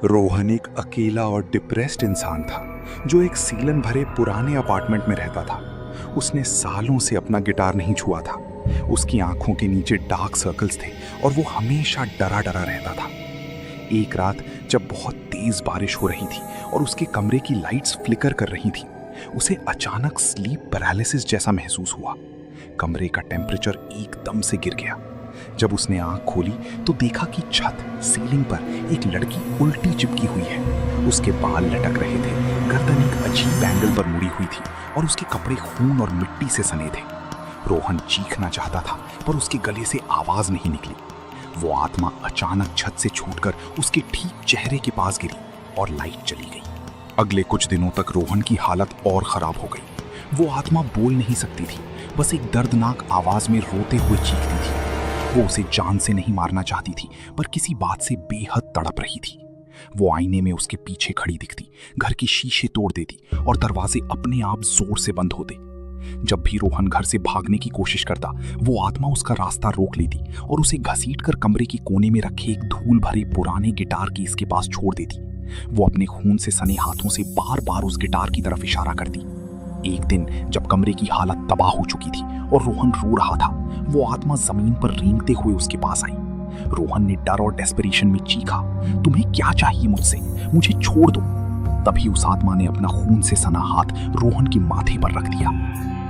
रोहन एक अकेला और डिप्रेस्ड इंसान था जो एक सीलन भरे पुराने अपार्टमेंट में रहता था। उसने सालों से अपना गिटार नहीं छुआ था। उसकी आंखों के नीचे डार्क सर्कल्स थे और वो हमेशा डरा डरा रहता था। एक रात जब बहुत तेज बारिश हो रही थी और उसके कमरे की लाइट्स फ्लिकर कर रही थी, उसे अचानक स्लीप पैरालिसिस जैसा महसूस हुआ। कमरे का टेम्परेचर एकदम से गिर गया। जब उसने आंख खोली तो देखा कि छत सीलिंग पर एक लड़की उल्टी चिपकी हुई है। उसके बाल लटक रहे थे, गर्दन एक अजीब एंगल पर मुड़ी हुई थी और उसके कपड़े खून और मिट्टी से सने थे। रोहन चीखना चाहता था पर उसके गले से आवाज नहीं निकली। वो आत्मा अचानक छत से छूटकर उसके ठीक चेहरे के पास गिरी और लाइट चली गई। अगले कुछ दिनों तक रोहन की हालत और खराब हो गई। वो आत्मा बोल नहीं सकती थी, बस एक दर्दनाक आवाज में रोते हुए चीखती थी। वो उसे जान से नहीं मारना चाहती थी पर किसी बात से बेहद तड़प रही थी। वो आईने में उसके पीछे खड़ी दिखती, घर के शीशे तोड़ देती और दरवाजे अपने आप जोर से बंद होते। जब भी रोहन घर से भागने की कोशिश करता, वो आत्मा उसका रास्ता रोक लेती और उसे घसीटकर कमरे के कोने में रखे एक धूल भरे पुराने गिटार केस के पास छोड़ देती। वो अपने खून से सने हाथों से बार बार उस गिटार की तरफ इशारा करती। एक दिन जब कमरे की हालत तबाह हो चुकी थी और रोहन रो रहा था, वो आत्मा जमीन पर रेंगते हुए उसके पास आई। रोहन ने डर और डेस्परेशन में चीखा, तुम्हें क्या चाहिए मुझसे? मुझे छोड़ दो। तभी उस आत्मा ने अपना खून से सना हाथ रोहन के माथे पर रख दिया।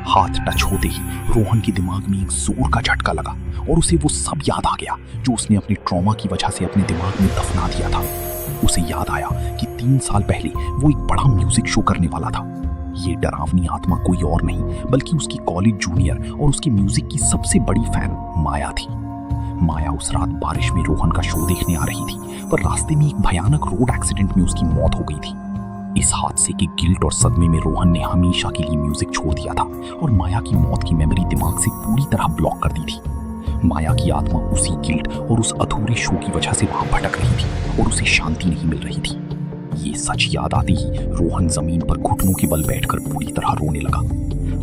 हाथ टच होते ही रोहन के दिमाग में एक जोर का झटका लगा और उसे वो सब याद आ गया जो उसने अपने ट्रॉमा की वजह से अपने दिमाग में दफना दिया था। उसे याद आया कि 3 साल पहले वो एक बड़ा म्यूजिक शो करने वाला था। ये डरावनी आत्मा कोई और नहीं बल्कि उसकी कॉलेज जूनियर और उसकी म्यूजिक की सबसे बड़ी फैन माया थी। माया उस रात बारिश में रोहन का शो देखने आ रही थी, पर रास्ते में एक भयानक रोड एक्सीडेंट में उसकी मौत हो गई थी। इस हादसे के गिल्ट और सदमे में रोहन ने हमेशा के लिए म्यूजिक छोड़ दिया था और माया की मौत की मेमोरी दिमाग से पूरी तरह ब्लॉक कर दी थी। माया की आत्मा उसी गिल्ट और उस अधूरे शो की वजह से वहां भटक रही थी और उसे शांति नहीं मिल रही थी। ये सच याद आते ही रोहन जमीन पर घुटनों के बल बैठकर पूरी तरह रोने लगा।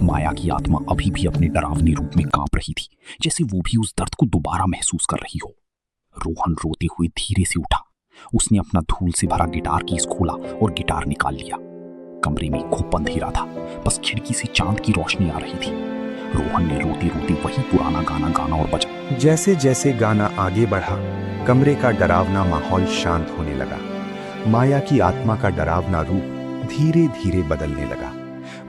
माया की आत्मा अभी भी अपने डरावने रूप में कांप रही थी, जैसे वो भी उस दर्द को दोबारा महसूस कर रही हो। रोहन रोते हुए धीरे से उठा। उसने अपना धूल से भरा गिटार कीस खोला और गिटार निकाल लिया। कमरे में खूब अंधेरा था, बस खिड़की से चांद की रोशनी आ रही थी। रोहन ने रोते रोते वही पुराना गाना गाना और बजा। जैसे जैसे गाना आगे बढ़ा, कमरे का डरावना माहौल शांत होने लगा। माया की आत्मा का डरावना रूप धीरे धीरे बदलने लगा।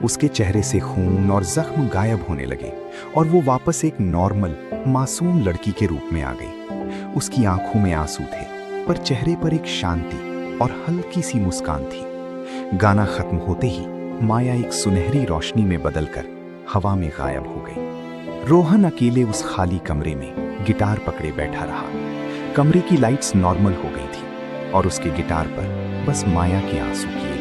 उसके चेहरे से खून और जख्म गायब होने लगे और वो वापस एक नॉर्मल मासूम लड़की के रूप में आ गई। उसकी आंखों में आंसू थे, पर चेहरे पर एक शांति और हल्की सी मुस्कान थी। गाना खत्म होते ही माया एक सुनहरी रोशनी में बदलकर हवा में गायब हो गई। रोहन अकेले उस खाली कमरे में गिटार पकड़े बैठा रहा। कमरे की लाइट्स नॉर्मल हो गई थी और उसके गिटार पर बस माया के आंसू किए